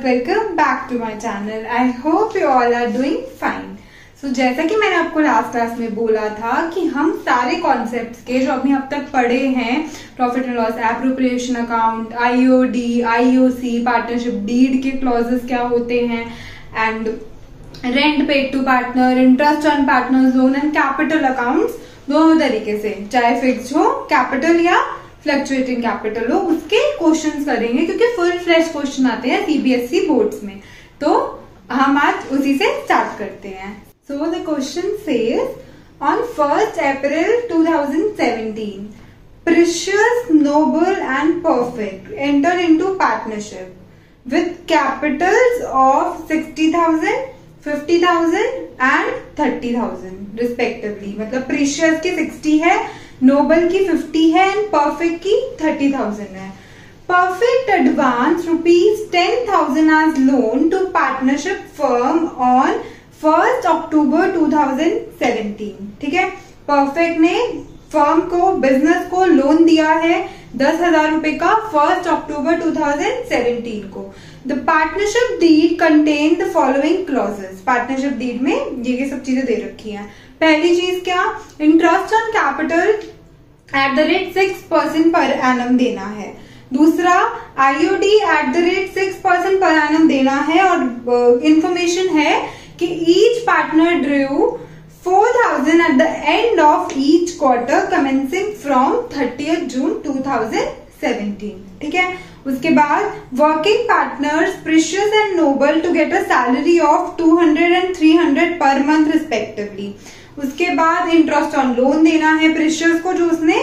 welcome back to my channel. I hope you all are doing fine. So जैसा कि मैंने आपको last class में बोला था कि हम सारे कॉन्सेप्ट्स के जो अभी अब तक पढ़े हैं, profit and loss, appropriation account, IOD, IOC, partnership deed के क्लॉजेस क्या होते हैं, and rent paid to partner, interest on partners loan and capital accounts, दोनों तरीके से, चाहे फिक्स हो कैपिटल या फ्लक्चुएटिंग कैपिटल हो, उसके क्वेश्चंस करेंगे क्योंकि फुल फ्लैश क्वेश्चन आते हैं सीबीएसई बोर्ड्स में। तो हम आज उसी से स्टार्ट करते हैं। So the question says on 1st April 2017 Precious, Noble and Perfect entered into partnership with capitals of 60,000, 50,000 and 30,000 respectively। मतलब प्रीशियस की 60 है, नोबल की 50 है एंड परफेक्ट की 30,000 है। Perfect advance ₹10,000 as loan to partnership firm on 1st October 2017। ठीक है, perfect ने फर्म को, बिजनेस को लोन दिया है 10,000 रुपए का 1st October 2017 को। The partnership deed contain the following clauses. Partnership deed में ये सब चीजें दे रखी हैं। पहली चीज क्या, interest on capital @ 6% per annum देना है। दूसरा, आईओडी @ 6% पर एनम देना है और इंफॉर्मेशन है कि each partner Drew 4,000 at the end of each quarter commencing from 30th June 2017। ठीक है, उसके बाद working partners Precious and Noble to get a salary of 200 and 300 per month respectively. उसके बाद इंटरेस्ट ऑन लोन देना है प्रीशियस को, जो उसने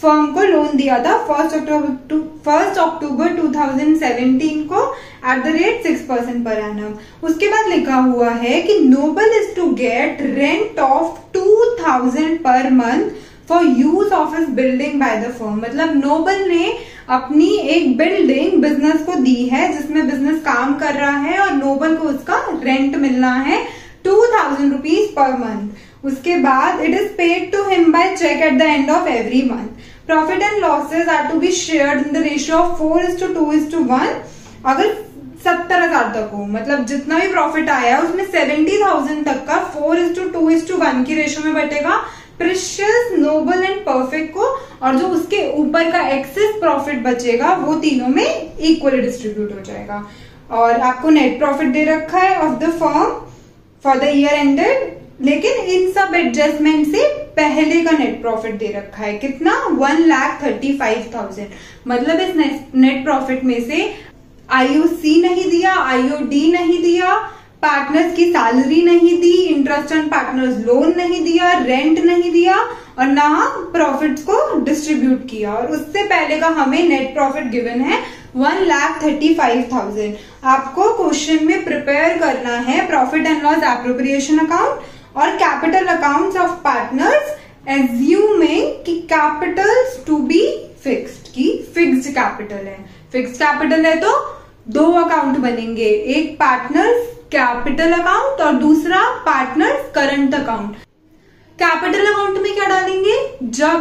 फर्म को लोन दिया था 1st October 2017 को @ 6% पर एनम। उसके बाद लिखा हुआ है कि Noble is to get rent of 2,000 पर month for use of his building by the firm. मतलब नोबल ने अपनी एक बिल्डिंग बिजनेस को दी है जिसमें बिजनेस काम कर रहा है और नोबल को उसका रेंट मिलना है 2,000 रुपीज पर मंथ। उसके बाद it is paid to him by cheque at the end of every month. Profit and losses are to be shared in the ratio of 4:2:1। अगर 70,000 तक हो, मतलब जितना भी प्रॉफिट आया उसमें 70,000 तक का 4:2:1 की रेशियो में बटेगा प्रीशियस, नोबल एंड परफेक्ट को, और जो उसके ऊपर का एक्सेस प्रॉफिट बचेगा वो तीनों में इक्वली डिस्ट्रीब्यूट हो जाएगा। और आपको नेट प्रॉफिट दे रखा है of the firm for the year ended, लेकिन इन सब एडजस्टमेंट से पहले का नेट प्रॉफिट दे रखा है कितना, 1,35,000। मतलब इस नेट प्रॉफिट में से आईओसी नहीं दिया, आईओडी नहीं दिया, पार्टनर्स की सैलरी नहीं दी, इंटरेस्ट ऑन पार्टनर्स लोन नहीं दिया, रेंट नहीं दिया और ना प्रॉफिट्स को डिस्ट्रीब्यूट किया। और उससे पहले का हमें नेट प्रॉफिट गिवन है 1,35,000। आपको क्वेश्चन में प्रिपेयर करना है profit and loss appropriation account और capital accounts of partners, assuming कि कैपिटल्स टू बी फिक्स्ड, की फिक्स्ड कैपिटल है। फिक्स्ड कैपिटल है तो दो अकाउंट बनेंगे, एक पार्टनर्स कैपिटल अकाउंट और दूसरा partners current account. Capital account में क्या डालेंगे, जब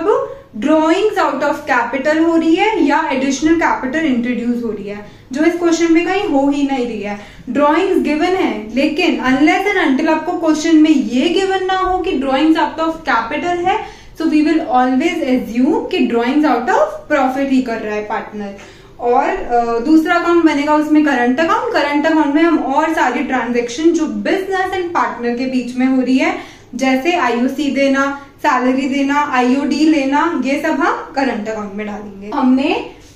ड्रॉइंग्स आउट ऑफ कैपिटल हो रही है या एडिशनल कैपिटल इंट्रोड्यूस हो रही है, जो इस क्वेश्चन में कहीं हो ही नहीं रही है। ड्रॉइंग्स गिवन है, लेकिन अनलेस एंड अंटिल आपको क्वेश्चन में ये गिवन ना हो कि ड्रॉइंग्स आउट ऑफ कैपिटल है, so we will always assume कि ड्रॉइंग्स आउट ऑफ प्रॉफिट ही कर रहा है पार्टनर। और दूसरा अकाउंट बनेगा उसमें करंट अकाउंट। करंट अकाउंट में हम और सारी ट्रांजेक्शन जो बिजनेस एंड पार्टनर के बीच में हो रही है, जैसे आईओसी देना, सैलरी देना, आईओडी लेना, ये सब हम करंट अकाउंट में डालेंगे। हमने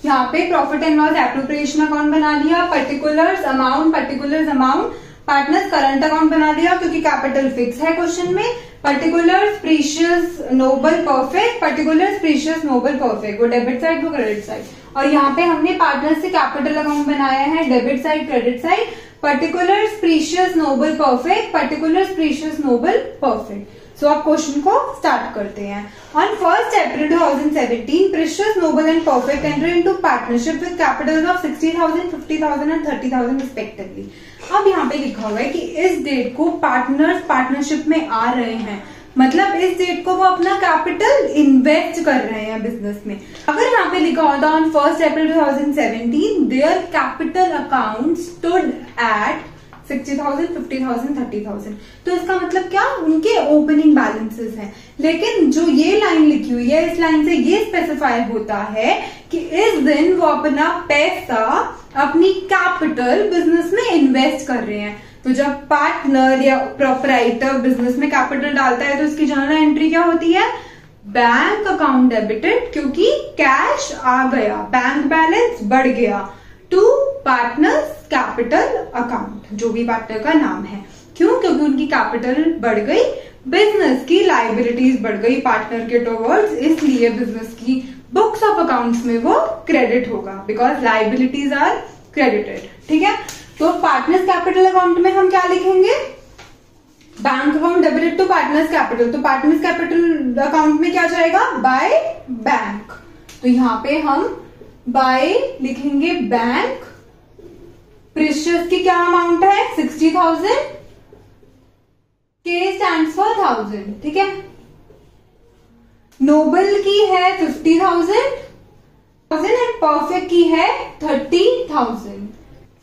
यहाँ पे profit and loss appropriation account बना लिया, particulars amount partners current account बना लिया क्योंकि कैपिटल फिक्स है क्वेश्चन में। Particulars Precious, Noble, Perfect, particulars Precious, Noble, Perfect, वो डेबिट साइड वो क्रेडिट साइड। और यहाँ पे हमने पार्टनर से कैपिटल अकाउंट बनाया है, debit side credit side, particulars Precious, Noble, Perfect, particulars Precious, Noble, Perfect. So अब क्वेश्चन को स्टार्ट करते हैं। On 1st April 2017 Precious, Noble and Perfect enter into partnership with capitals of 60,000, 50,000 and 30,000 respectively. अब यहाँ पे लिखा हुआ है कि इस डेट को पार्टनर्स पार्टनरशिप में आ रहे हैं, मतलब इस डेट को वो अपना कैपिटल इन्वेस्ट कर रहे हैं बिजनेस में। अगर यहाँ पे लिखा होता on 1 April 2017 their capital account stood at 60,000, 50,000, 30,000, तो इसका मतलब क्या, उनके ओपनिंग बैलेंसेस हैं। लेकिन जो ये लाइन लिखी हुई है, इस लाइन से ये स्पेसिफाई होता है कि इस दिन वो अपना पैसा, अपनी कैपिटल बिजनेस में इन्वेस्ट कर रहे हैं। तो जब पार्टनर या प्रोपराइटर बिजनेस में कैपिटल डालता है तो उसकी जर्नल एंट्री क्या होती है, बैंक अकाउंट डेबिटेड, क्योंकि कैश आ गया, बैंक बैलेंस बढ़ गया, टू पार्टनर्स कैपिटल अकाउंट, जो भी पार्टनर का नाम है। क्यों, क्योंकि उनकी कैपिटल बढ़ गई, बिजनेस की लाइबिलिटीज बढ़ गई पार्टनर के टुवर्ड्स, इसलिए बिजनेस की बुक्स ऑफ अकाउंट्स में वो क्रेडिट होगा, बिकॉज लाइबिलिटीज आर क्रेडिटेड। ठीक है, तो पार्टनर्स कैपिटल अकाउंट में हम क्या लिखेंगे, bank account debited to partners capital, तो पार्टनर्स कैपिटल अकाउंट में क्या जाएगा, बाय बैंक। तो यहाँ पे हम बाय लिखेंगे बैंक, प्रीशियस की क्या अमाउंट है 60,000, के स्टैंड्स फॉर 1000, ठीक है। नोबल की है 50,000 एंड परफेक्ट की है 30,000।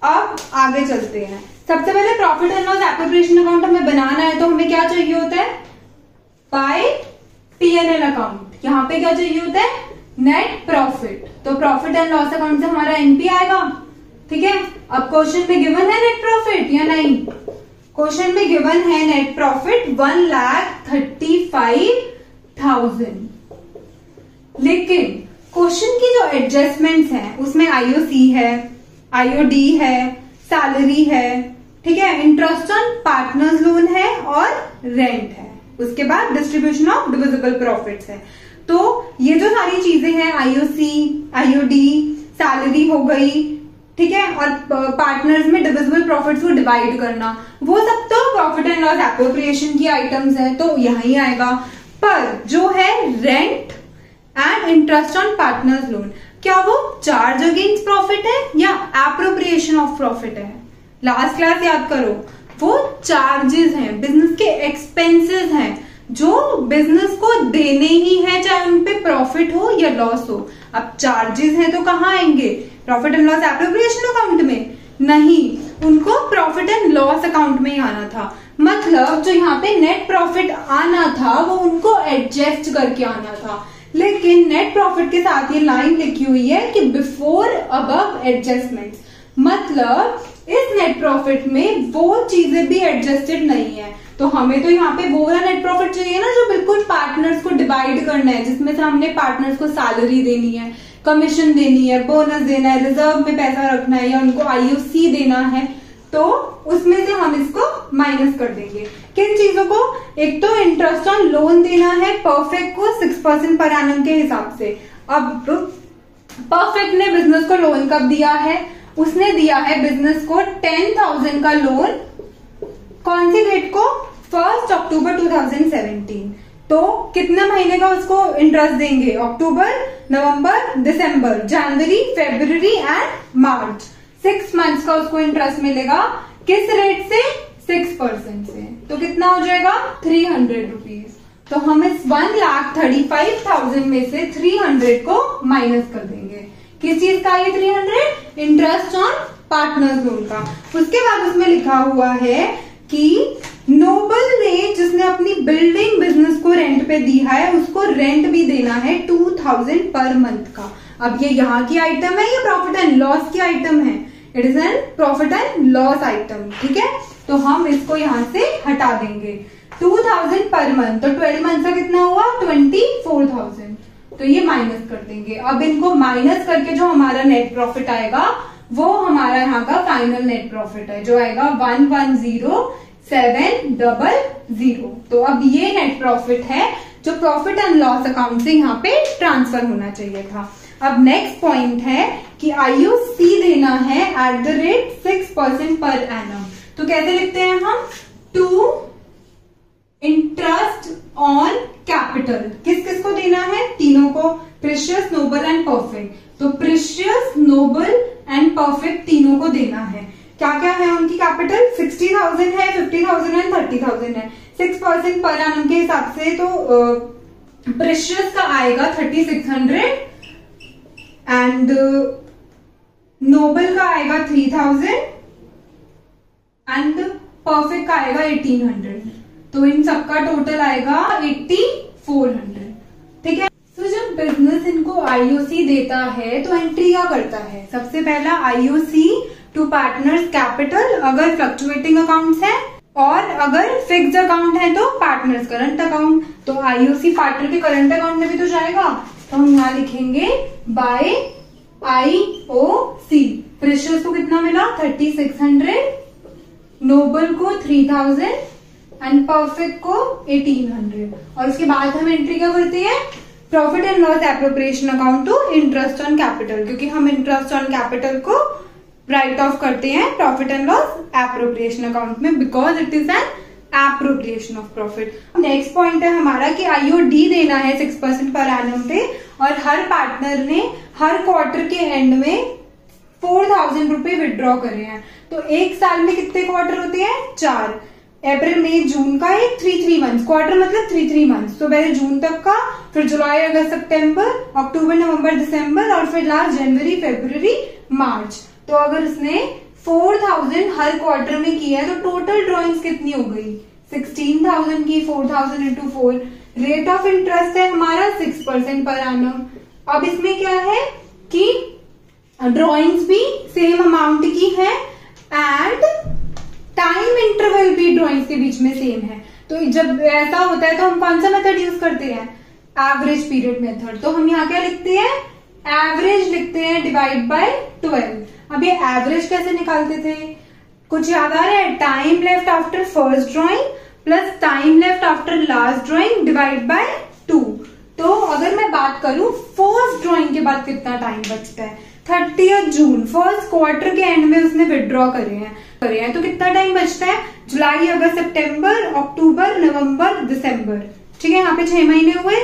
अब आगे चलते हैं। सबसे पहले profit and loss appropriation account हमें बनाना है, तो हमें क्या चाहिए होता है, बाय P&L अकाउंट। यहाँ पे क्या चाहिए होता है, नेट प्रॉफिट। तो प्रॉफिट एंड लॉस अकाउंट से हमारा एनपी आएगा। ठीक है, अब क्वेश्चन में गिवन है नेट प्रॉफिट या नहीं, क्वेश्चन में गिवन है नेट प्रॉफिट 1,35,000, लेकिन क्वेश्चन की जो एडजस्टमेंट्स हैं उसमें आईओसी है, आईओडी है, सैलरी है, ठीक है, इंटरेस्ट ऑन पार्टनर्स लोन है और रेंट है, उसके बाद डिस्ट्रीब्यूशन ऑफ डिविजिबल प्रॉफिट्स है। तो ये जो सारी चीजें हैं, आईओसी, आईओडी, सैलरी हो गई, ठीक है, और पार्टनर्स में डिविजिबल प्रॉफिट्स को डिवाइड करना, वो सब तो प्रॉफिट एंड लॉस एप्रोप्रिएशन की आइटम्स है, तो यही आएगा। पर जो है rent and interest on partners loan, क्या वो चार्ज अगेंस्ट प्रॉफिट है या एप्रोप्रिएशन ऑफ प्रॉफिट है? लास्ट क्लास याद करो, वो चार्जेस हैं, बिजनेस के एक्सपेंसेस हैं जो बिजनेस को देने ही है, चाहे उन पे प्रॉफिट हो या लॉस हो। अब चार्जेस हैं तो कहाँ आएंगे, profit and loss appropriation account में? नहीं, उनको प्रॉफिट एंड लॉस अकाउंट में ही आना था। मतलब जो यहाँ पे नेट प्रॉफिट आना था वो उनको एडजस्ट करके आना था, लेकिन नेट प्रॉफिट के साथ ये लाइन लिखी हुई है कि बिफोर अबव एडजस्टमेंट्स, मतलब इस नेट प्रॉफिट में वो चीजें भी एडजस्टेड नहीं है। तो हमें तो यहाँ पे वो वाला नेट प्रॉफिट चाहिए ना जो बिल्कुल पार्टनर्स को डिवाइड करना है, जिसमें से हमने पार्टनर्स को सैलरी देनी है, कमीशन देनी है, बोनस देना है, रिजर्व में पैसा रखना है या उनको आईओसी देना है, तो उसमें से हम इसको माइनस कर देंगे। किन चीजों को, एक तो इंटरेस्ट ऑन लोन देना है परफेक्ट को 6% पर एनम के हिसाब से। अब परफेक्ट ने बिजनेस को लोन कब दिया है, उसने दिया है बिजनेस को 10,000 का लोन, कौन सी डेट को, 1 अक्टूबर 2017। तो कितने महीने का उसको इंटरेस्ट देंगे, अक्टूबर, नवंबर, दिसंबर, जनवरी, फरवरी एंड मार्च, 6 मंथ्स का उसको इंटरेस्ट मिलेगा। किस रेट से, 6% से। तो कितना हो जाएगा, 300 रुपीज। तो हम इस 1,35,000 में से 300 को माइनस कर देंगे। किस चीज का ये 300, इंटरेस्ट ऑन पार्टनर्स लोन का। उसके बाद उसमें लिखा हुआ है कि नोबल ने, जिसने अपनी बिल्डिंग बिजनेस को रेंट पे दी है, उसको रेंट भी देना है 2,000 पर मंथ का। अब ये यहाँ की आइटम है, ये प्रॉफिट एंड लॉस की आइटम है, it is N profit and loss item. ठीक है, तो हम इसको यहाँ से हटा देंगे। 2,000 पर मंथ, तो 12 मंथ का कितना हुआ, 24,000। तो ये माइनस कर देंगे। अब इनको माइनस करके जो हमारा नेट प्रॉफिट आएगा वो हमारा यहाँ का फाइनल नेट प्रॉफिट है, जो आएगा 11,0700। तो अब ये नेट प्रॉफिट है जो प्रॉफिट एंड लॉस अकाउंट से यहाँ पे ट्रांसफर होना चाहिए था। अब नेक्स्ट पॉइंट है कि आईओसी देना है @6% पर एनम। तो कैसे लिखते हैं हम, टू इंटरेस्ट ऑन कैपिटल, किस किस को देना है, तीनों को, प्रीशियस, नोबल एंड परफेक्ट। तो प्रीशियस, नोबल एंड परफेक्ट तीनों को देना है। क्या क्या है उनकी कैपिटल, 60,000 है, 50,000 एंड 30,000 है। 6% 50% पर एनम के हिसाब से तो प्रेशियस का आएगा 3600 एंड नोबल का आएगा 3000 एंड परफेक्ट का आएगा 1800। तो इन सबका टोटल आएगा 8400। ठीक है। तो जब बिजनेस इनको आईओसी देता है तो एंट्री क्या करता है? सबसे पहला आईओसी टू पार्टनर्स कैपिटल अगर फ्लक्चुएटिंग अकाउंट्स है, और अगर फिक्स्ड अकाउंट है तो पार्टनर्स करंट अकाउंट। तो आईओसी पार्टनर के करंट अकाउंट में भी तो जाएगा, तो हम यहाँ लिखेंगे बाय आईओसी। प्रेशियस को कितना मिला? 3600, नोबल को 3000 एंड परफेक्ट को 1800। और उसके बाद हम एंट्री क्या करते हैं? Profit and loss appropriation account to interest on capital, क्योंकि हम इंटरेस्ट ऑन कैपिटल को राइट ऑफ करते हैं profit and loss appropriation account में, because it is an appropriation of profit. Next point है हमारा कि आईओडी देना है 6% पर एनम पे, और हर पार्टनर ने हर क्वार्टर के एंड में 4000 रुपए विड्रॉ करे हैं। तो एक साल में कितने क्वार्टर होते हैं? 4। अप्रैल मई जून का एक 3 मंथ्स, क्वार्टर मतलब 3 मंथ्स। तो पहले जून तक का, फिर जुलाई अगस्त सितंबर, अक्टूबर नवंबर दिसंबर, और फिर लास्ट जनवरी फरवरी मार्च। तो अगर उसने 4000 हर क्वार्टर में किया है तो टोटल ड्रॉइंग्स कितनी हो गई? 16000 की। 4000 इंटू 4। रेट ऑफ इंटरेस्ट है हमारा 6% पर एनम। अब इसमें क्या है कि ड्रॉइंग्स भी सेम अमाउंट की है एंड टाइम इंटरवल भी ड्रॉइंग्स के बीच में सेम है। तो जब ऐसा होता है तो हम कौन सा मेथड यूज करते हैं? Average period method. तो हम यहाँ क्या लिखते हैं? एवरेज लिखते हैं डिवाइड बाय 12। अब ये एवरेज कैसे निकालते थे? कुछ याद आ रहा है? Time left after first drawing plus time left after last drawing divide by 2। तो अगर मैं बात करूं फर्स्ट ड्रॉइंग के बाद कितना टाइम बचता है? 30 जून, फर्स्ट क्वार्टर के एंड में उसने विड्रॉ करे हैं, तो कितना टाइम बचता है? जुलाई अगस्त सितंबर अक्टूबर नवंबर दिसंबर। ठीक है, यहाँ पे 6 महीने हुए।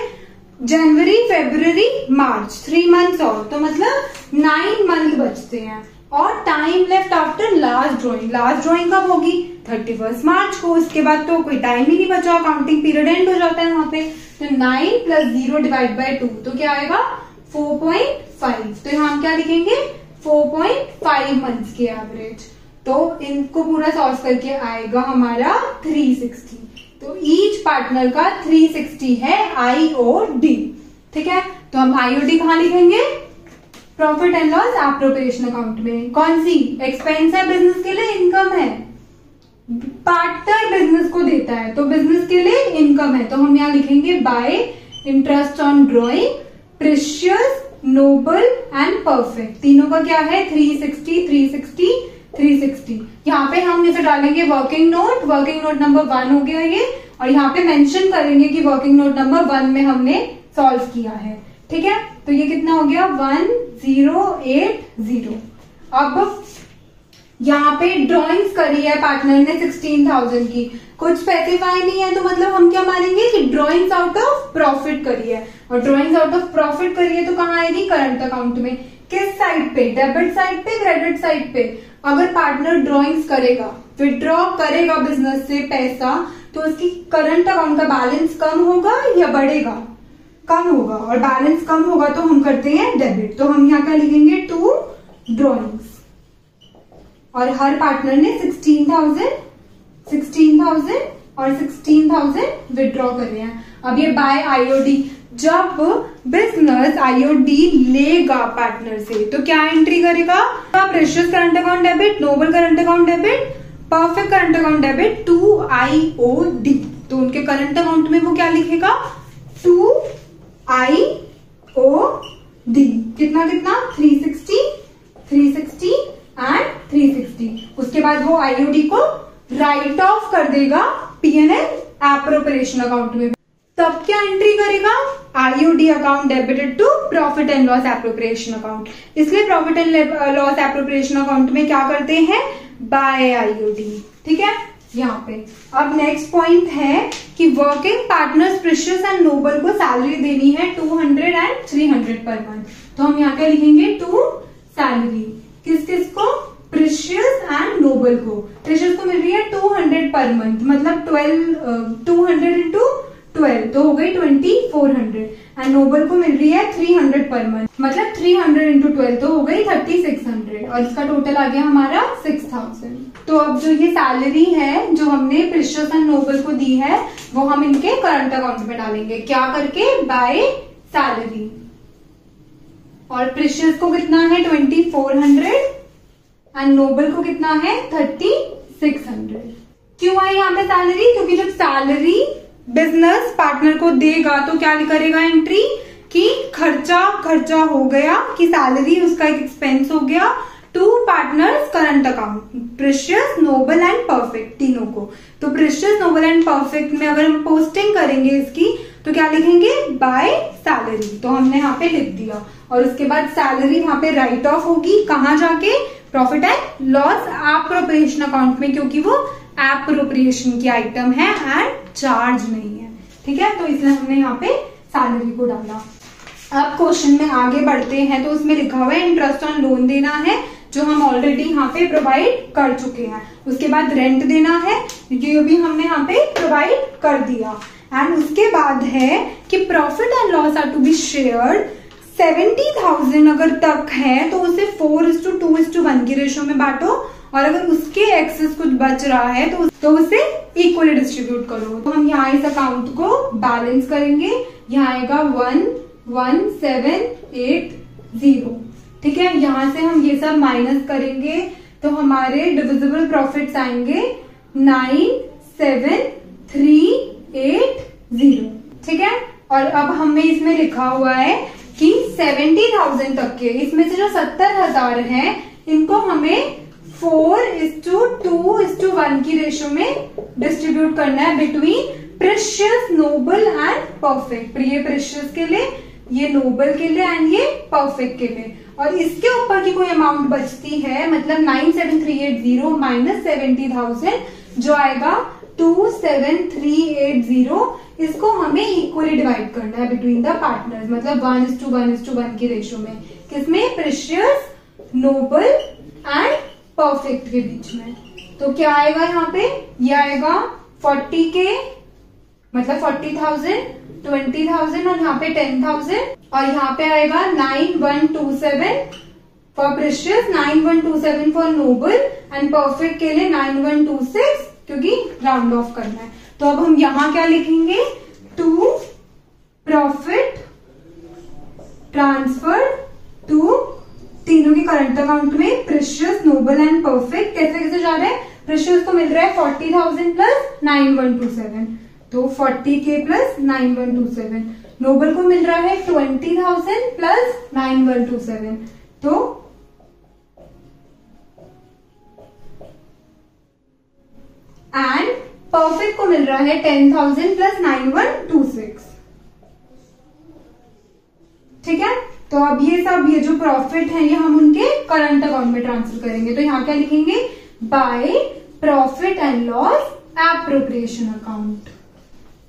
जनवरी फरवरी मार्च 3 मंथ्स और, तो मतलब 9 मंथ बचते हैं। और time left after last drawing कब होगी? 31 मार्च को। इसके बाद तो कोई टाइम ही नहीं बचा, काउंटिंग पीरियड एंड हो जाता है वहां पे। तो 9 + 0 डिवाइड बाय 2, तो क्या आएगा? 4.5। तो यहाँ हम क्या लिखेंगे? 4.5 मंथ्स की एवरेज। तो इनको पूरा सॉल्व करके आएगा हमारा 360। तो ईच पार्टनर का 360 है आईओडी। ठीक है, तो हम आईओडी कहाँ लिखेंगे? Profit and loss appropriation account में। कौन सी? एक्सपेंस है बिजनेस के लिए, इनकम है। पार्टनर बिजनेस को देता है तो बिजनेस के लिए इनकम है, तो हम यहाँ लिखेंगे bye interest on drawing, precious, Nobel and Perfect. तीनों का क्या है? 360 360 360। यहाँ पे हम इसे डालेंगे वर्किंग नोट नंबर 1 हो गया ये, और यहाँ पे मेंशन करेंगे कि वर्किंग नोट नंबर 1 में हमने सॉल्व किया है। ठीक है, तो ये कितना हो गया? 1080। अब यहाँ पे ड्रॉइंग्स करी है पार्टनर ने 16000 की, कुछ स्पेसिफाई नहीं है, तो मतलब हम क्या मानेंगे कि ड्रॉइंग्स आउट ऑफ प्रॉफिट करी है। और ड्रॉइंग्स आउट ऑफ प्रॉफिट करी है तो कहाँ आएगी? करंट अकाउंट में। किस साइड पे? डेबिट साइड पे, क्रेडिट साइड पे। अगर पार्टनर ड्रॉइंग्स करेगा, विड्रॉ करेगा बिजनेस से पैसा, तो उसकी करंट अकाउंट का बैलेंस कम होगा या बढ़ेगा? कम होगा। और बैलेंस कम होगा तो हम करते हैं डेबिट। तो हम यहाँ क्या लिखेंगे? 2 ड्रॉइंग्स। और हर पार्टनर ने 16,000 और 16,000 विड्रॉ करे हैं। अब ये बाय आईओडी, जब बिजनेस आईओडी लेगा पार्टनर से तो क्या एंट्री करेगा? Precious current account debit, Noble current account debit, Perfect current account debit to IOD. तो उनके करंट अकाउंट में वो क्या लिखेगा? 2 आईओडी। कितना 360 एंड 360। उसके बाद वो आईओडी को राइट ऑफ कर देगा पीएनएल एप्रोप्रिएशन अकाउंट में। तब क्या एंट्री करेगा? IOD account debited to profit and loss appropriation account. इसलिए profit and loss appropriation account में क्या करते हैं? By IOD. ठीक है, यहाँ पे अब नेक्स्ट पॉइंट है कि working partners Precious and Noble को सैलरी देनी है 200 एंड 300 पर मंथ। तो हम यहाँ पे लिखेंगे 2 सैलरी। किस किस को? प्रीशियस एंड नोबल को। प्रीशियस को मिल रही है 200 पर मंथ, मतलब 200 इंटू 12 तो हो गई 2400, एंड नोबल को मिल रही है 300 पर मंथ, मतलब 300 इंटू 12 तो हो गई 3600, और इसका टोटल आ गया हमारा 6000। तो अब जो ये सैलरी है जो हमने प्रीशियस एंड नोबल को दी है वो हम इनके करंट अकाउंट में डालेंगे, क्या करके, बाय सैलरी। और प्रीशियस को कितना है 2400 एंड नोबल को कितना है 3600। क्यों आई यहाँ पे सैलरी, क्योंकि जब सैलरी बिजनेस पार्टनर को देगा तो क्या करेगा एंट्री, कि खर्चा हो गया, कि सैलरी उसका एक एक्सपेंस हो गया to partners current account, Precious, Noble and Perfect, तीनों को। तो प्रीशियस, नोबल एंड परफेक्ट में अगर हम पोस्टिंग करेंगे इसकी तो क्या लिखेंगे, बाय सैलरी, तो हमने यहाँ पे लिख दिया। और उसके बाद सैलरी वहां पे राइट ऑफ होगी, कहाँ जाके, profit and loss appropriation account में, क्योंकि वो एप्रोप्रिएशन की आइटम है एंड चार्ज नहीं है, ठीक है। तो इसलिए हमने यहाँ पे सैलरी को डाला। अब क्वेश्चन में आगे बढ़ते हैं, तो उसमें लिखा हुआ है इंटरेस्ट ऑन लोन देना है, जो हम ऑलरेडी यहाँ पे प्रोवाइड कर चुके हैं। उसके बाद रेंट देना है, ये भी हमने यहाँ पे प्रोवाइड कर दिया। एंड उसके बाद है कि profit and loss are to be shared, 70,000 अगर तक है तो उसे 4:2:1 की रेशो में बांटो, और अगर उसके एक्सेस कुछ बच रहा है तो उसे इक्वली डिस्ट्रीब्यूट करो। तो हम यहाँ इस अकाउंट को बैलेंस करेंगे, यहाँ आएगा 11780, ठीक है। यहां से हम ये सब माइनस करेंगे तो हमारे डिविजिबल प्रॉफिट्स आएंगे 97380, ठीक है। और अब हमें इसमें लिखा हुआ है कि 70,000 तक के, इसमें से जो 70,000 है इनको हमें 4:2:1 की रेशो में डिस्ट्रीब्यूट करना है between precious, Noble and perfect. ये प्रीशियस के लिए, ये नोबल के लिए एंड ये परफेक्ट के लिए। और इसके ऊपर की कोई अमाउंट बचती है, मतलब 97380 माइनस 70,000 जो आएगा 27380, इसको हमें इक्वली डिवाइड करना है बिटवीन द पार्टनर्स, मतलब 1:1 की रेशो में, किसमें, प्रीशियस, नोबल एंड परफेक्ट के बीच में। तो क्या आएगा यहाँ पे, ये आएगा 40K, मतलब 40,000, 20,000 और यहाँ पे 10,000, और यहाँ पे आएगा 9127 for precious, 9127 for Nobel and perfect के लिए 9126, क्योंकि राउंड ऑफ करना है। तो अब हम यहाँ क्या लिखेंगे, टू प्रॉफिट ट्रांसफर टू तीनों के करंट अकाउंट में, प्रीशियस, नोबल एंड परफेक्ट। कैसे कैसे जा रहा है, प्रीशियस को मिल रहा है 40,000 प्लस 9127, तो 40K प्लस 9127, नोबल को मिल रहा है 20,000 प्लस 9127, तो एंड परफेक्ट को मिल रहा है 10,000 प्लस 9126, ठीक है। तो अब ये जो प्रॉफिट है ये हम उनके करंट अकाउंट में ट्रांसफर करेंगे। तो यहाँ क्या लिखेंगे, by profit and loss appropriation account.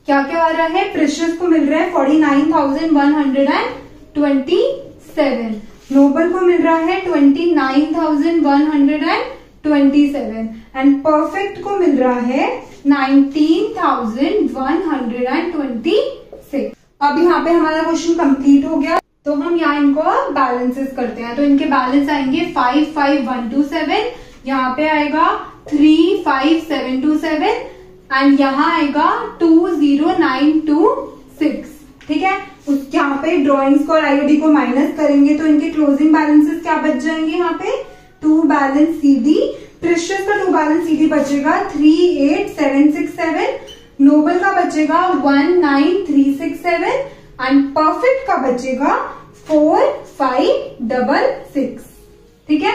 क्या क्या आ रहा है, प्रीशियस को मिल रहा है 49,127, नोबल को मिल रहा है 29,127 एंड परफेक्ट को मिल रहा है 19,126। अब यहाँ पे हमारा क्वेश्चन कंप्लीट हो गया। तो हम यहाँ इनको बैलेंसेस करते हैं। तो इनके बैलेंस आएंगे 55,127, यहाँ पे आएगा 35,727 एंड यहाँ आएगा 20,926, ठीक है। उस यहाँ पे ड्रॉइंग्स को और आईओडी को माइनस करेंगे तो इनके क्लोजिंग बैलेंसेस क्या बच जाएंगे, यहाँ पे 2 बैलेंस सीडी, प्रीशियस का 2 बैलेंस सीडी बचेगा 38,767, नोबल का बचेगा 19,367 एंड परफेक्ट का बचेगा 4,566, ठीक है।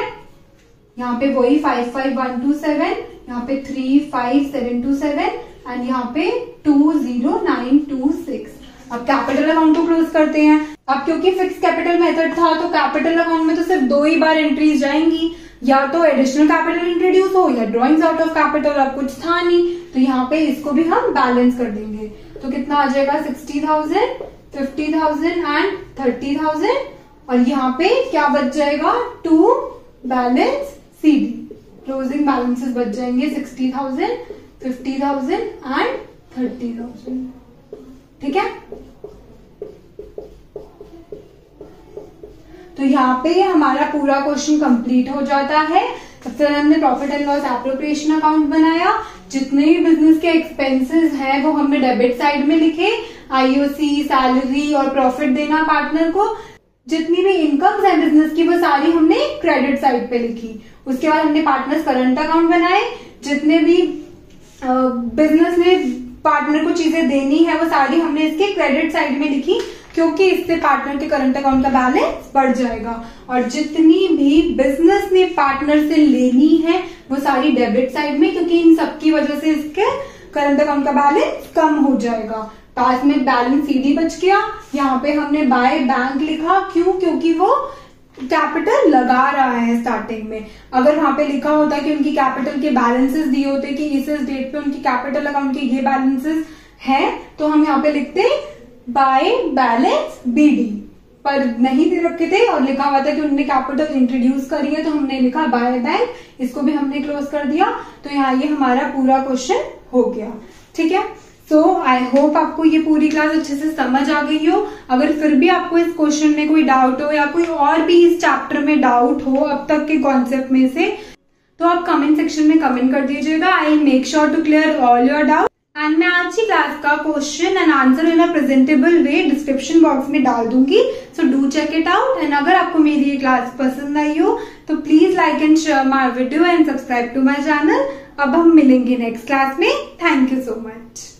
यहाँ पे वही 55,127, यहाँ पे 35,727 एंड यहाँ पे 20,926। अब कैपिटल अकाउंट को क्लोज करते हैं। अब क्योंकि फिक्स कैपिटल मेथड था तो कैपिटल अकाउंट में तो सिर्फ 2 ही बार एंट्रीज जाएंगी, या तो एडिशनल कैपिटल इंट्रोड्यूस हो या ड्रॉइंग्स आउट ऑफ कैपिटल, अब कुछ था नहीं तो यहाँ पे इसको भी हम बैलेंस कर देंगे। तो कितना आ जाएगा, 60,000, 50,000 एंड 30,000, और यहाँ पे क्या बच जाएगा, 2 बैलेंस CD। क्लोजिंग बैलेंसेस बच जाएंगे 60,000, 50,000 एंड 30,000। ठीक है, तो यहाँ पे हमारा पूरा क्वेश्चन कंप्लीट हो जाता है। सबसे पहले हमने profit and loss appropriation account बनाया, जितने भी बिजनेस के एक्सपेंसेस हैं वो हमने डेबिट साइड में लिखे, IOC, सैलरी और प्रॉफिट देना पार्टनर को। जितनी भी इनकम्स है बिजनेस की वो सारी हमने क्रेडिट साइड पे लिखी। उसके बाद हमने पार्टनर्स करंट अकाउंट बनाए, जितने भी बिजनेस ने पार्टनर को चीजें देनी है वो सारी हमने इसके क्रेडिट साइड में लिखी, क्योंकि इससे पार्टनर के करंट अकाउंट का बैलेंस बढ़ जाएगा। और जितनी भी बिजनेस ने पार्टनर से लेनी है वो सारी डेबिट साइड में, क्योंकि इन सबकी वजह से इसके करंट अकाउंट का बैलेंस कम हो जाएगा। पास में बैलेंस CD बच गया। यहाँ पे हमने बाय बैंक लिखा, क्यों? क्योंकि वो कैपिटल लगा रहा है स्टार्टिंग में। अगर वहां पे लिखा होता कि उनकी कैपिटल के बैलेंसेस दिए होते कि इस डेट पे उनकी कैपिटल अकाउंट के ये बैलेंसेस हैं, तो हम यहाँ पे लिखते बाय बैलेंस BD, पर नहीं दे रखे थे और लिखा हुआ था कि उन्होंने कैपिटल इंट्रोड्यूस करी है, तो हमने लिखा बाय बैंक, इसको भी हमने क्लोज कर दिया। तो यहाँ ये हमारा पूरा क्वेश्चन हो गया। ठीक है, सो आई होप आपको ये पूरी क्लास अच्छे से समझ आ गई हो। अगर फिर भी आपको इस क्वेश्चन में कोई डाउट हो या कोई और भी इस चैप्टर में डाउट हो अब तक के कॉन्सेप्ट में से, तो आप कमेंट सेक्शन में कमेंट कर दीजिएगा। I make sure to clear all your doubt. And मैं आज की क्लास का question and answer in a presentable way description box में डाल दूंगी, so do check it out. And अगर आपको मेरी ये क्लास पसंद आई हो तो please like and share my video and subscribe to my channel. अब हम मिलेंगे नेक्स्ट क्लास में। Thank you so much.